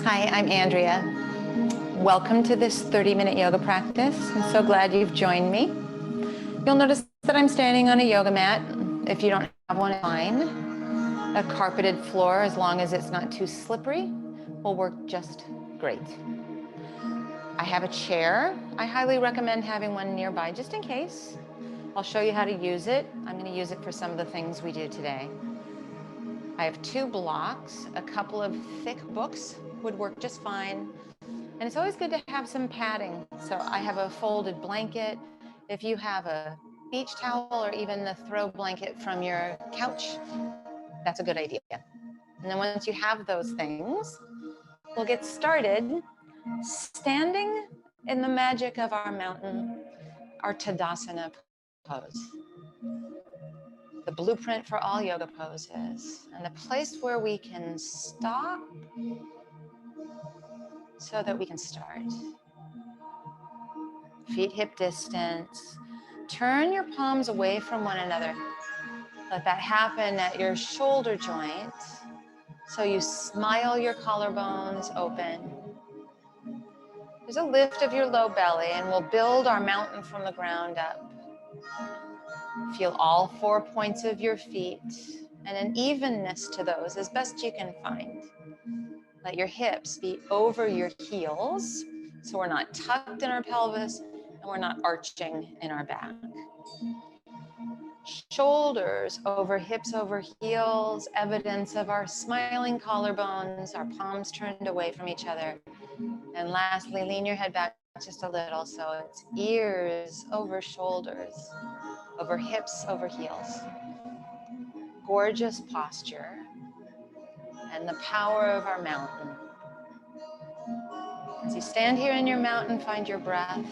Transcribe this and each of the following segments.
Hi, I'm Andrea. Welcome to this 30-minute yoga practice. I'm so glad you've joined me. You'll notice that I'm standing on a yoga mat. If you don't have one, fine. A carpeted floor, as long as it's not too slippery, will work just great. I have a chair. I highly recommend having one nearby just in case. I'll show you how to use it. I'm going to use it for some of the things we do today. I have 2 blocks. A couple of thick books would work just fine. And it's always good to have some padding. So I have a folded blanket. If you have a beach towel or even the throw blanket from your couch, that's a good idea. And then once you have those things, we'll get started standing in the magic of our mountain, our Tadasana pose. The blueprint for all yoga poses, and the place where we can stop so that we can start. Feet hip distance. Turn your palms away from one another. Let that happen at your shoulder joint. So you smile your collarbones open. There's a lift of your low belly, and we'll build our mountain from the ground up. Feel all 4 points of your feet and an evenness to those as best you can find. Let your hips be over your heels, so we're not tucked in our pelvis and we're not arching in our back. Shoulders over hips over heels, evidence of our smiling collarbones, our palms turned away from each other. And lastly, lean your head back just a little, so it's ears over shoulders, over hips over heels. Gorgeous posture and the power of our mountain. As you stand here in your mountain, find your breath.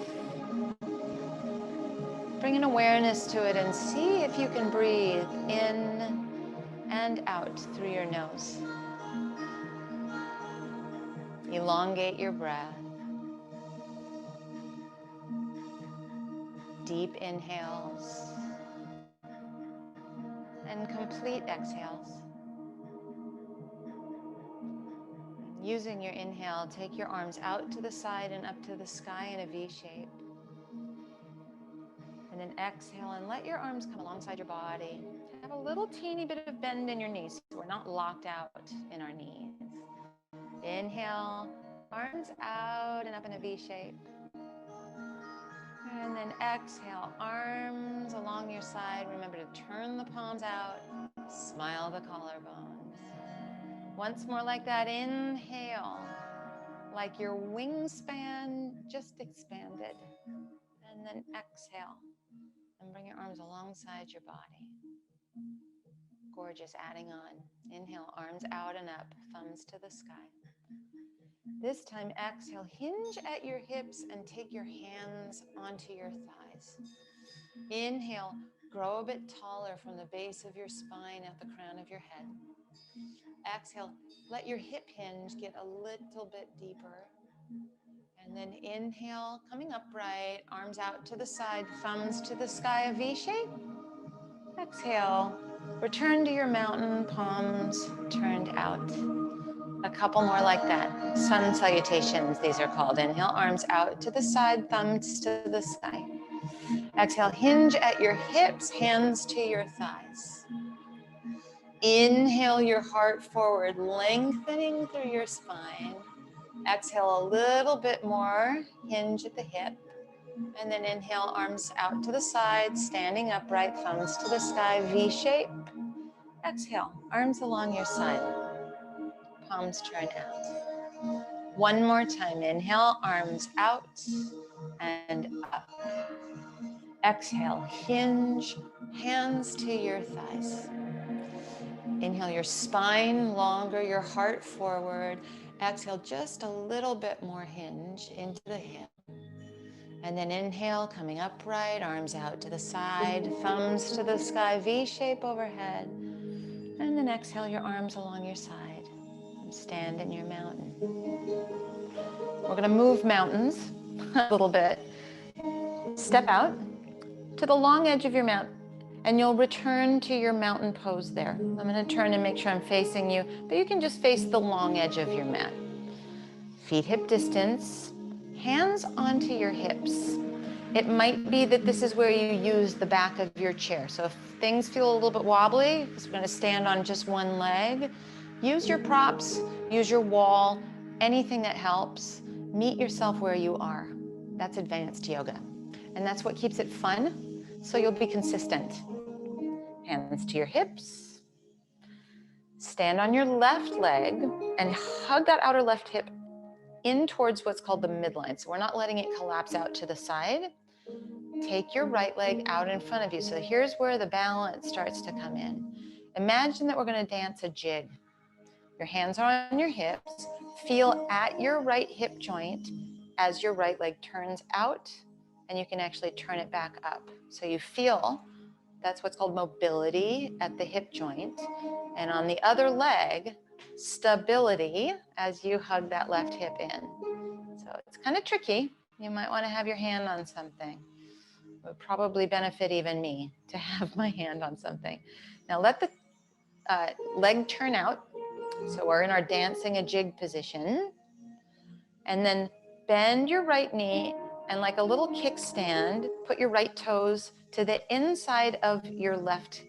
Bring an awareness to it and see if you can breathe in and out through your nose. Elongate your breath. Deep inhales and complete exhales. Using your inhale, take your arms out to the side and up to the sky in a V shape. And then exhale and let your arms come alongside your body. Have a little teeny bit of bend in your knees so we're not locked out in our knees. Inhale, arms out and up in a V shape. And then exhale, arms along your side. Remember to turn the palms out, smile the collarbones. Once more like that, inhale, like your wingspan just expanded. And then exhale. And bring your arms alongside your body. Gorgeous, adding on. Inhale, arms out and up, thumbs to the sky. This time, exhale, hinge at your hips and take your hands onto your thighs. Inhale, grow a bit taller from the base of your spine at the crown of your head. Exhale, let your hip hinge get a little bit deeper. And then inhale, coming upright, arms out to the side, thumbs to the sky, a V shape. Exhale, return to your mountain, palms turned out. A couple more like that. Sun salutations, these are called. Inhale, arms out to the side, thumbs to the sky. Exhale, hinge at your hips, hands to your thighs. Inhale your heart forward, lengthening through your spine. Exhale a little bit more, hinge at the hip. And then inhale, arms out to the side, standing upright, thumbs to the sky, V shape. Exhale, arms along your side, palms turn out. One more time, inhale, arms out and up. Exhale, hinge, hands to your thighs. Inhale, your spine longer, your heart forward. Exhale, just a little bit more hinge into the hip. And then inhale, coming upright, arms out to the side, thumbs to the sky, V shape overhead. And then exhale, your arms along your side and stand in your mountain. We're going to move mountains a little bit. Step out to the long edge of your mat, and you'll return to your mountain pose there. I'm going to turn and make sure I'm facing you, but you can just face the long edge of your mat. Feet hip distance, hands onto your hips. It might be that this is where you use the back of your chair. So if things feel a little bit wobbly, because we're going to stand on just one leg, use your props, use your wall, anything that helps. Meet yourself where you are. That's advanced yoga. And that's what keeps it fun, so you'll be consistent. Hands to your hips. Stand on your left leg and hug that outer left hip in towards what's called the midline. So we're not letting it collapse out to the side. Take your right leg out in front of you. So here's where the balance starts to come in. Imagine that we're going to dance a jig. Your hands are on your hips. Feel at your right hip joint as your right leg turns out, and you can actually turn it back up. So you feel, that's what's called mobility at the hip joint. And on the other leg, stability as you hug that left hip in. So it's kind of tricky. You might want to have your hand on something. It would probably benefit even me to have my hand on something. Now let the leg turn out. So we're in our dancing a jig position. And then bend your right knee and like a little kickstand, put your right toes to the inside of your left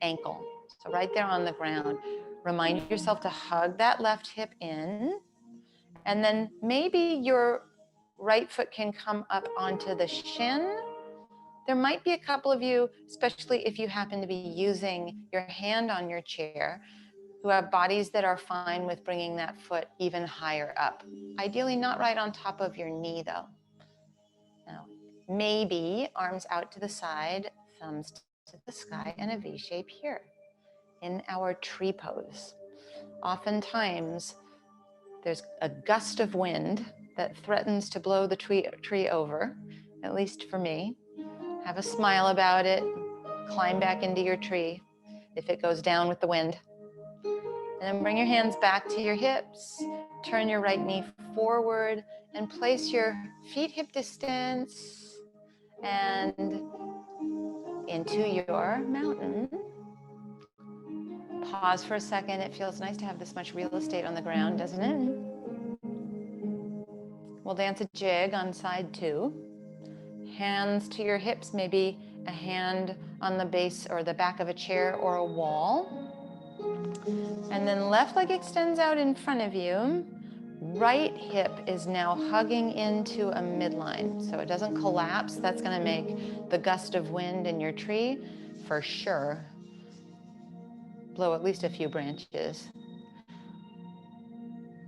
ankle. So right there on the ground. Remind yourself to hug that left hip in. And then maybe your right foot can come up onto the shin. There might be a couple of you, especially if you happen to be using your hand on your chair, who have bodies that are fine with bringing that foot even higher up. Ideally not right on top of your knee though. Now, maybe arms out to the side, thumbs to the sky, and a V shape here in our tree pose. Oftentimes, there's a gust of wind that threatens to blow the tree over, at least for me. Have a smile about it, climb back into your tree if it goes down with the wind. And then bring your hands back to your hips, turn your right knee forward, and place your feet hip distance and into your mountain. Pause for a second. It feels nice to have this much real estate on the ground, doesn't it? We'll dance a jig on side 2. Hands to your hips, maybe a hand on the base or the back of a chair or a wall. And then left leg extends out in front of you. Right hip is now hugging into a midline. So it doesn't collapse. That's going to make the gust of wind in your tree for sure blow at least a few branches.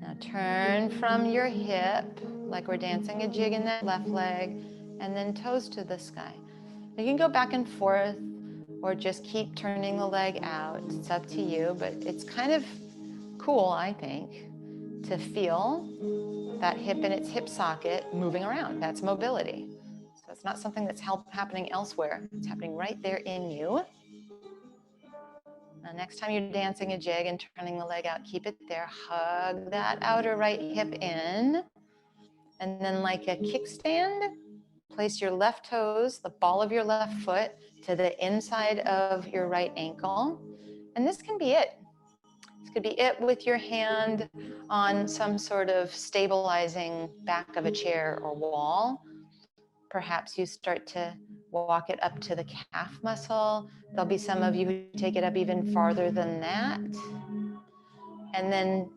Now turn from your hip like we're dancing a jig in that left leg, and then toes to the sky. You can go back and forth or just keep turning the leg out. It's up to you, but it's kind of cool, I think, to feel that hip in its hip socket moving around. That's mobility. So it's not something that's happening elsewhere. It's happening right there in you. Now, next time you're dancing a jig and turning the leg out, keep it there. Hug that outer right hip in. And then like a kickstand, place your left toes, the ball of your left foot, to the inside of your right ankle. And this can be it. This could be it with your hand on some sort of stabilizing back of a chair or wall. Perhaps you start to walk it up to the calf muscle. There'll be some of you who take it up even farther than that. And then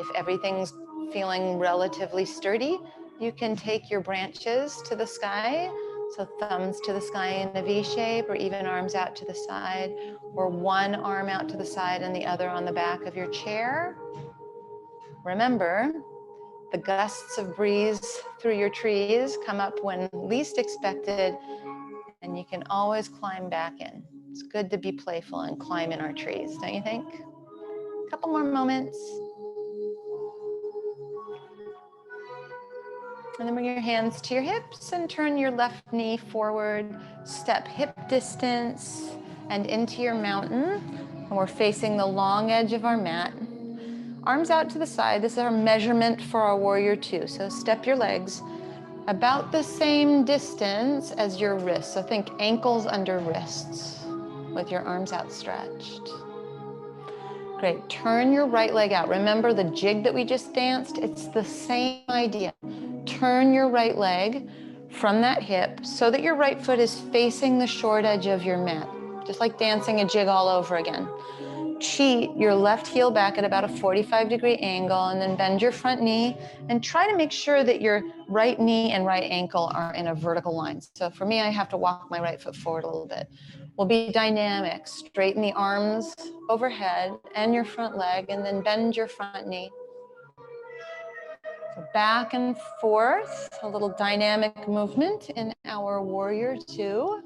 if everything's feeling relatively sturdy, you can take your branches to the sky. So thumbs to the sky in a V shape, or even arms out to the side, or one arm out to the side and the other on the back of your chair. Remember, the gusts of breeze through your trees come up when least expected, and you can always climb back in. It's good to be playful and climb in our trees, don't you think? A couple more moments. And then bring your hands to your hips and turn your left knee forward, step hip distance and into your mountain. And we're facing the long edge of our mat. Arms out to the side. This is our measurement for our warrior 2. So step your legs about the same distance as your wrists. So think ankles under wrists with your arms outstretched. Great. Turn your right leg out. Remember the jig that we just danced? It's the same idea. Turn your right leg from that hip so that your right foot is facing the short edge of your mat, just like dancing a jig all over again. Cheat your left heel back at about a 45-degree angle, and then bend your front knee and try to make sure that your right knee and right ankle are in a vertical line. So for me, I have to walk my right foot forward a little bit. We'll be dynamic. Straighten the arms overhead and your front leg, and then bend your front knee. So back and forth, a little dynamic movement in our warrior two.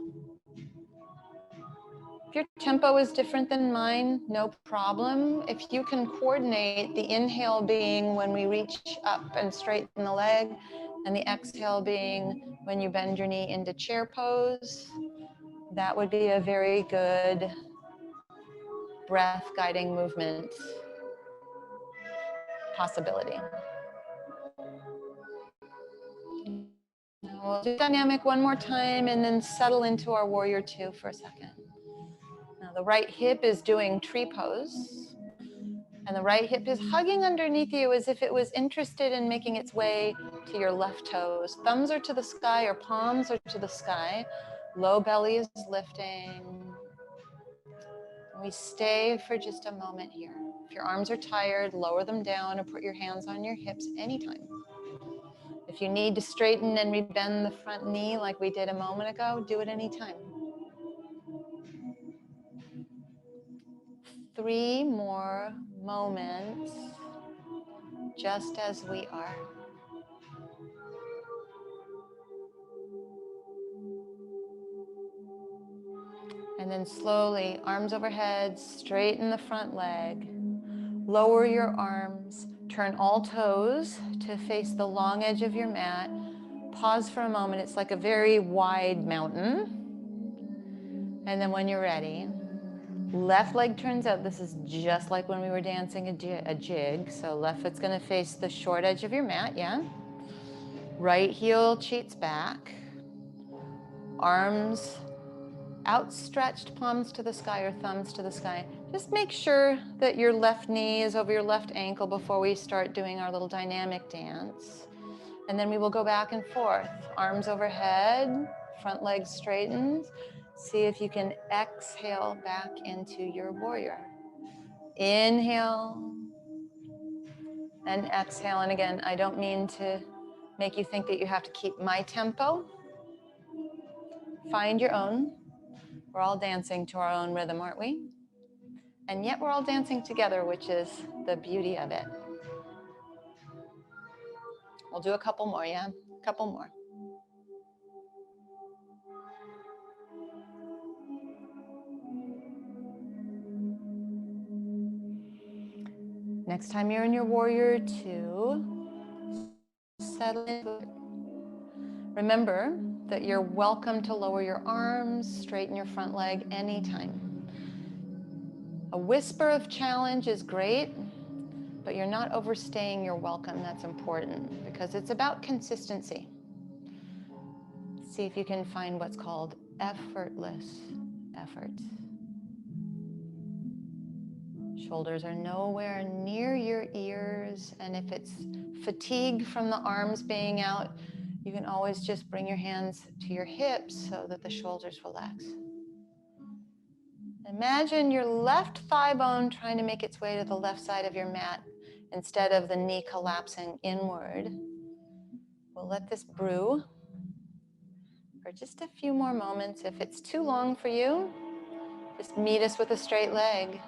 If your tempo is different than mine, no problem. If you can coordinate the inhale being when we reach up and straighten the leg, and the exhale being when you bend your knee into chair pose, that would be a very good breath guiding movement possibility. We'll do dynamic one more time and then settle into our warrior two for a second. Now the right hip is doing tree pose, and the right hip is hugging underneath you as if it was interested in making its way to your left toes. Thumbs are to the sky or palms are to the sky. Low belly is lifting. We stay for just a moment here. If your arms are tired, lower them down or put your hands on your hips anytime. If you need to straighten and rebend the front knee like we did a moment ago, do it anytime. 3 more moments, just as we are. And then slowly, arms overhead, straighten the front leg. Lower your arms, turn all toes to face the long edge of your mat. Pause for a moment. It's like a very wide mountain. And then when you're ready, left leg turns out. This is just like when we were dancing a jig. So left foot's gonna face the short edge of your mat, yeah? Right heel cheats back. Arms outstretched, palms to the sky or thumbs to the sky. Just make sure that your left knee is over your left ankle before we start doing our little dynamic dance. And then we will go back and forth. Arms overhead, front leg straightens. See if you can exhale back into your warrior. Inhale and exhale. And again, I don't mean to make you think that you have to keep my tempo. Find your own. We're all dancing to our own rhythm, aren't we? And yet we're all dancing together, which is the beauty of it. We'll do a couple more, yeah? A couple more. Next time you're in your warrior two, settle into it. Remember that you're welcome to lower your arms, straighten your front leg anytime. A whisper of challenge is great, but you're not overstaying your welcome. That's important because it's about consistency. See if you can find what's called effortless effort. Shoulders are nowhere near your ears, and if it's fatigue from the arms being out, you can always just bring your hands to your hips so that the shoulders relax. Imagine your left thigh bone trying to make its way to the left side of your mat instead of the knee collapsing inward. We'll let this brew for just a few more moments. If it's too long for you, just meet us with a straight leg.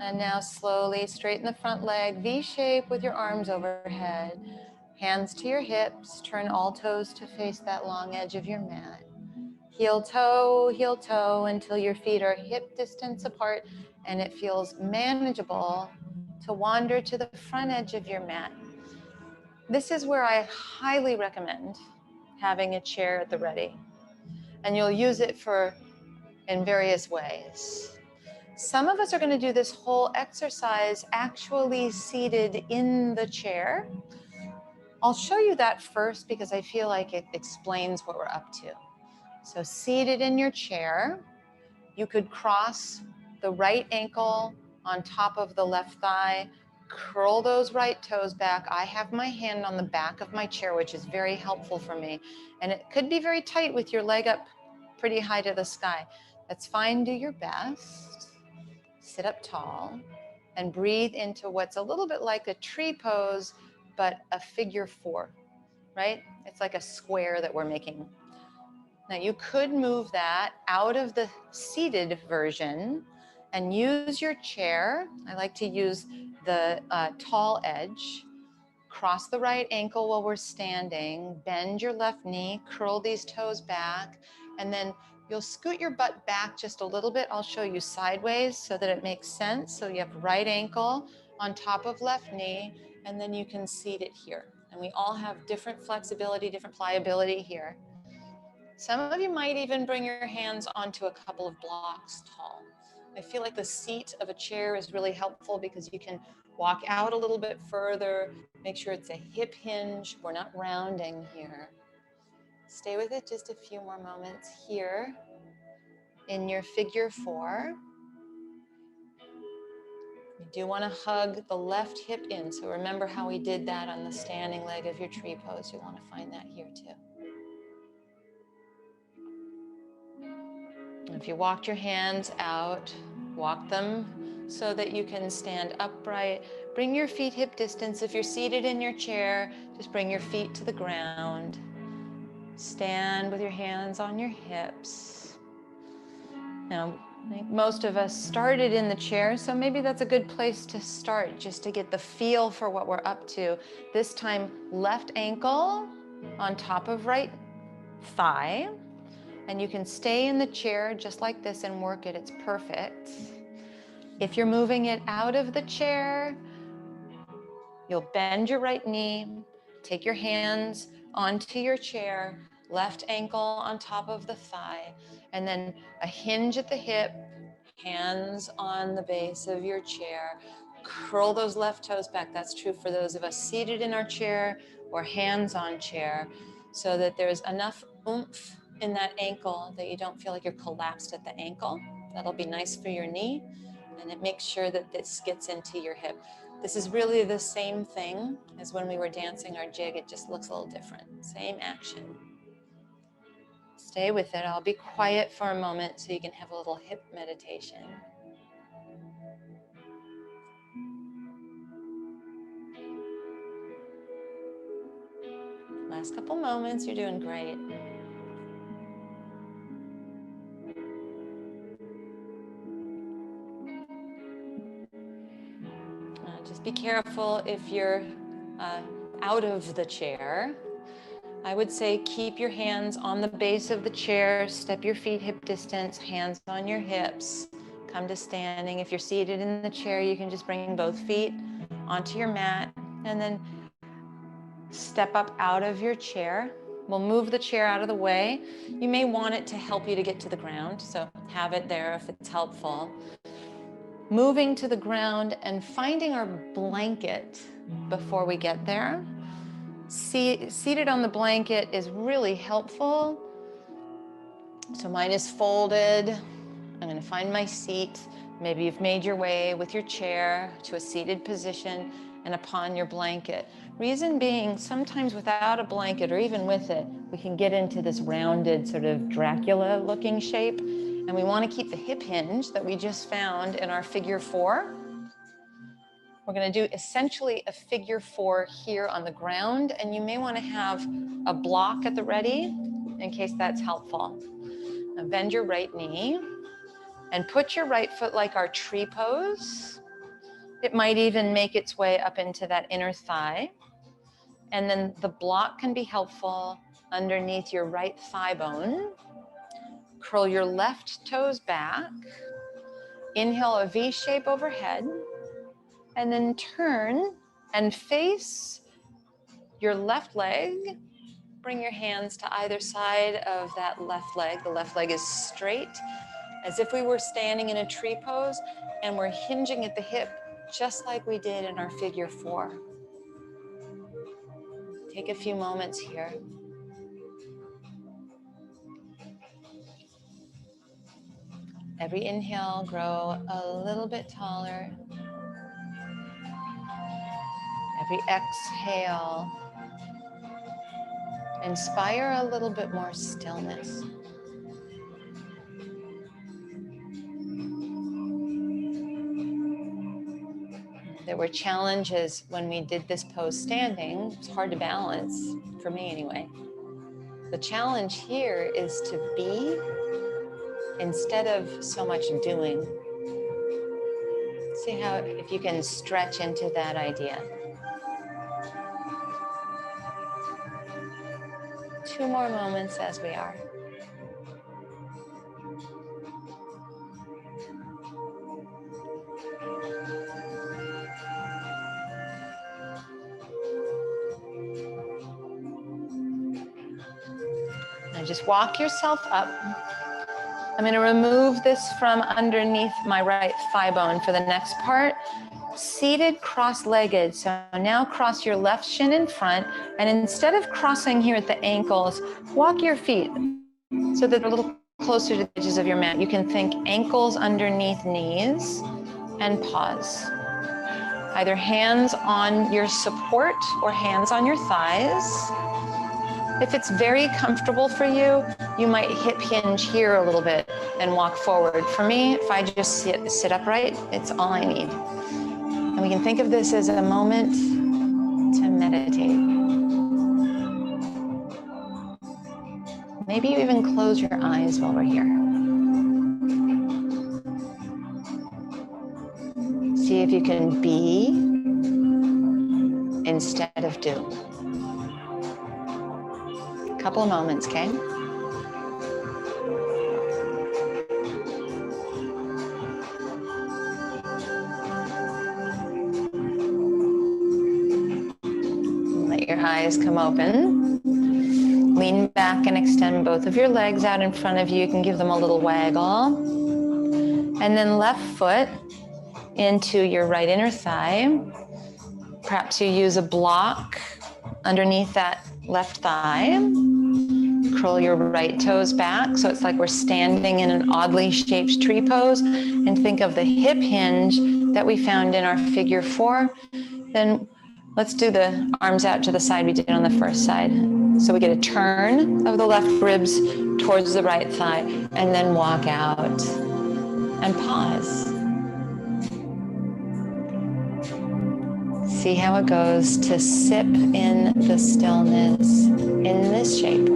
And now slowly straighten the front leg, V-shape with your arms overhead. Hands to your hips, turn all toes to face that long edge of your mat. Heel toe until your feet are hip distance apart and it feels manageable to wander to the front edge of your mat. This is where I highly recommend having a chair at the ready. And you'll use it in various ways. Some of us are going to do this whole exercise actually seated in the chair I'll show you that first because I feel like it explains what we're up to. So seated in your chair, you could cross the right ankle on top of the left thigh, curl those right toes back. I have my hand on the back of my chair, which is very helpful for me. And it could be very tight with your leg up pretty high to the sky. That's fine, do your best. Sit up tall and breathe into what's a little bit like a tree pose, but a figure 4, right? It's like a square that we're making. Now you could move that out of the seated version and use your chair. I like to use the tall edge. Cross the right ankle while we're standing, bend your left knee, curl these toes back, and then you'll scoot your butt back just a little bit. I'll show you sideways so that it makes sense. So you have right ankle on top of left knee, and then you can seat it here. And we all have different flexibility, different pliability here. Some of you might even bring your hands onto a couple of blocks tall. I feel like the seat of a chair is really helpful because you can walk out a little bit further, make sure it's a hip hinge. We're not rounding here. Stay with it just a few more moments here in your figure 4. You do want to hug the left hip in. So remember how we did that on the standing leg of your tree pose. You want to find that here too. If you walked your hands out, walk them so that you can stand upright. Bring your feet hip distance. If you're seated in your chair, just bring your feet to the ground. Stand with your hands on your hips. Now, I think most of us started in the chair, so maybe that's a good place to start just to get the feel for what we're up to. This time, left ankle on top of right thigh. And you can stay in the chair just like this and work it. It's perfect. If you're moving it out of the chair, you'll bend your right knee, take your hands onto your chair, left ankle on top of the thigh, and then a hinge at the hip, hands on the base of your chair. Curl those left toes back. That's true for those of us seated in our chair or hands on chair, so that there's enough oomph in that ankle that you don't feel like you're collapsed at the ankle. That'll be nice for your knee, and it makes sure that this gets into your hip. This is really the same thing as when we were dancing our jig. It just looks a little different. Same action. Stay with it. I'll be quiet for a moment so you can have a little hip meditation. Last couple moments, you're doing great. Just be careful if you're out of the chair. I would say keep your hands on the base of the chair, step your feet hip distance, hands on your hips, come to standing. If you're seated in the chair, you can just bring both feet onto your mat and then step up out of your chair. We'll move the chair out of the way. You may want it to help you to get to the ground, so have it there if it's helpful. Moving to the ground and finding our blanket before we get there. Seated on the blanket is really helpful. So mine is folded. I'm going to find my seat. Maybe you've made your way with your chair to a seated position and upon your blanket. Reason being, sometimes without a blanket or even with it, we can get into this rounded sort of Dracula-looking shape. And we want to keep the hip hinge that we just found in our figure 4. We're going to do essentially a figure 4 here on the ground, and you may want to have a block at the ready in case that's helpful. Now bend your right knee and put your right foot like our tree pose. It might even make its way up into that inner thigh. And then the block can be helpful underneath your right thigh bone. Curl your left toes back. Inhale a V shape overhead. And then turn and face your left leg. Bring your hands to either side of that left leg. The left leg is straight, as if we were standing in a tree pose, and we're hinging at the hip, just like we did in our figure 4. Take a few moments here. Every inhale, grow a little bit taller. Every exhale, inspire a little bit more stillness. There were challenges when we did this pose standing. It's hard to balance, for me anyway. The challenge here is to be instead of so much doing. See how, if you can stretch into that idea. 2 more moments as we are. Now just walk yourself up. I'm going to remove this from underneath my right thigh bone for the next part. Seated cross-legged. So now cross your left shin in front, and instead of crossing here at the ankles, walk your feet so that they're a little closer to the edges of your mat. You can think ankles underneath knees and pause. Either hands on your support or hands on your thighs. If it's very comfortable for you, you might hip hinge here a little bit and walk forward. For me, if I just sit upright, it's all I need. And we can think of this as a moment to meditate. Maybe you even close your eyes while we're here. See if you can be instead of do. Couple of moments, okay? Let your eyes come open. Lean back and extend both of your legs out in front of you. You can give them a little waggle. And then left foot into your right inner thigh. Perhaps you use a block underneath that left thigh. Curl your right toes back, so it's like we're standing in an oddly shaped tree pose, and think of the hip hinge that we found in our figure 4. Then let's do the arms out to the side we did on the first side. So we get a turn of the left ribs towards the right thigh, and then walk out and pause. See how it goes to sip in the stillness in this shape.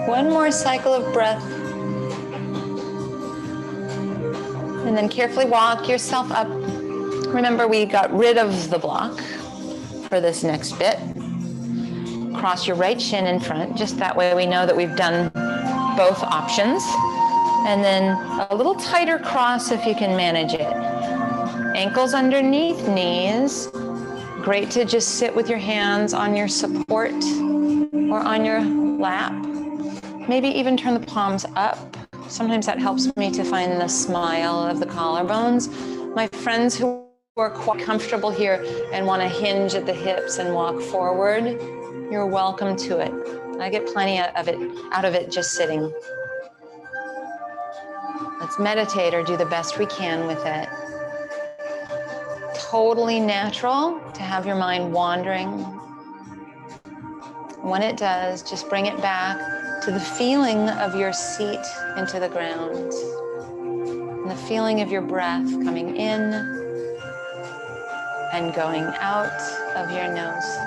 One more cycle of breath. And then carefully walk yourself up. Remember, we got rid of the block for this next bit. Cross your right shin in front. Just that way we know that we've done both options. And then a little tighter cross if you can manage it. Ankles underneath knees. Great to just sit with your hands on your support or on your lap. Maybe even turn the palms up. Sometimes that helps me to find the smile of the collarbones. My friends who are quite comfortable here and want to hinge at the hips and walk forward, you're welcome to it. I get plenty out of it just sitting. Let's meditate or do the best we can with it. Totally natural to have your mind wandering. When it does, just bring it back to the feeling of your seat into the ground and the feeling of your breath coming in and going out of your nose.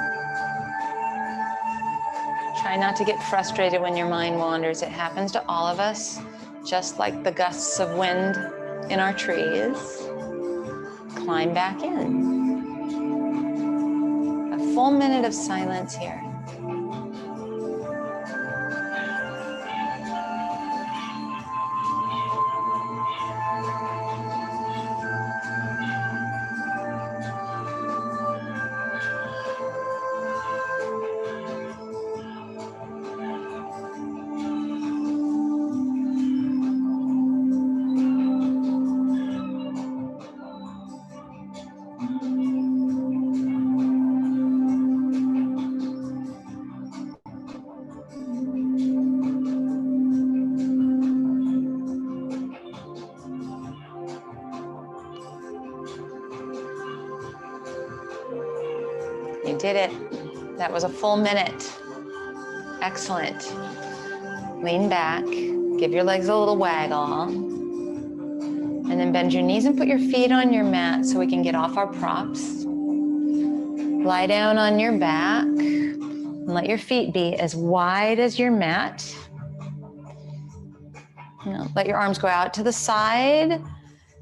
Try not to get frustrated when your mind wanders. It happens to all of us, just like the gusts of wind in our trees. climb back in. A full minute of silence here. You did it. That was a full minute. Excellent. Lean back, give your legs a little waggle, and then bend your knees and put your feet on your mat so we can get off our props. Lie down on your back and let your feet be as wide as your mat. Now, let your arms go out to the side,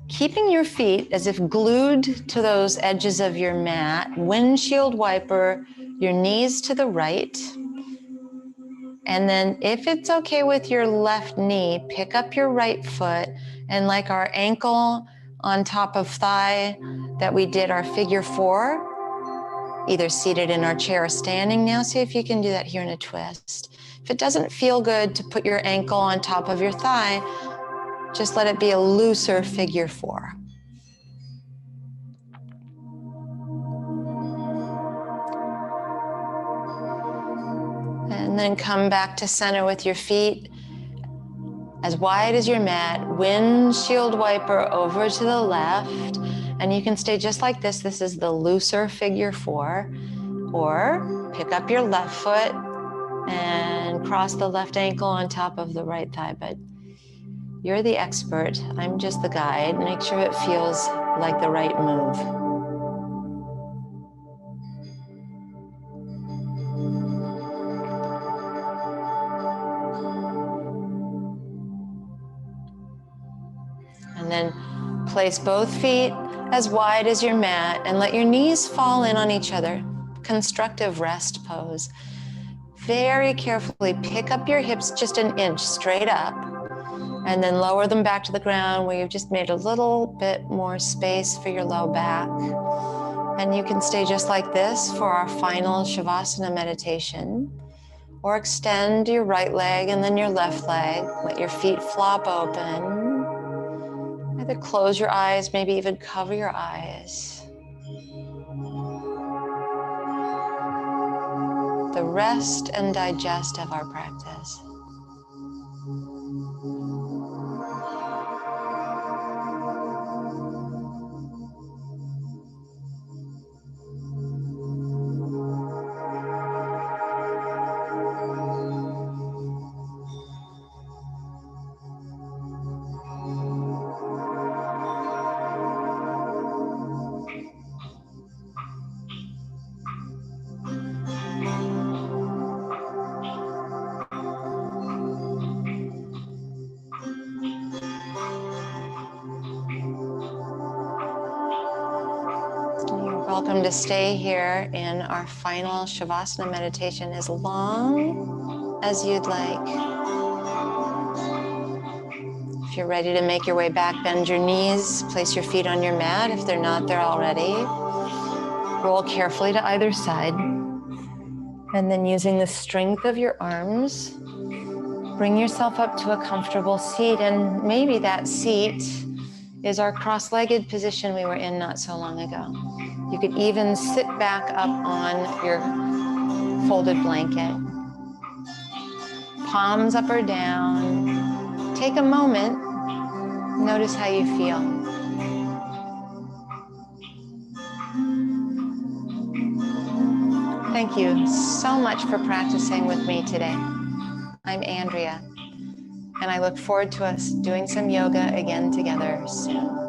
keeping your feet as if glued to those edges of your mat. Windshield wiper your knees to the right. And then if it's okay with your left knee, pick up your right foot and like our ankle on top of thigh that we did our figure 4, either seated in our chair or standing now. See if you can do that here in a twist. If it doesn't feel good to put your ankle on top of your thigh, just let it be a looser figure 4. And then come back to center with your feet as wide as your mat, windshield wiper over to the left, and you can stay just like this. This is the looser figure 4, or pick up your left foot and cross the left ankle on top of the right thigh, but you're the expert. I'm just the guide. Make sure it feels like the right move. And then place both feet as wide as your mat and let your knees fall in on each other. Constructive rest pose. Very carefully pick up your hips just an inch straight up and then lower them back to the ground where you've just made a little bit more space for your low back. And you can stay just like this for our final Shavasana meditation, or extend your right leg and then your left leg. Let your feet flop open. Either close your eyes, maybe even cover your eyes. The rest and digest of our practice. Welcome to stay here in our final Shavasana meditation as long as you'd like. If you're ready to make your way back, bend your knees, place your feet on your mat. If they're not there already, roll carefully to either side. And then using the strength of your arms, bring yourself up to a comfortable seat. And maybe that seat is our cross-legged position we were in not so long ago. You could even sit back up on your folded blanket. Palms up or down. Take a moment. Notice how you feel. Thank you so much for practicing with me today. I'm Andrea, and I look forward to us doing some yoga again together soon.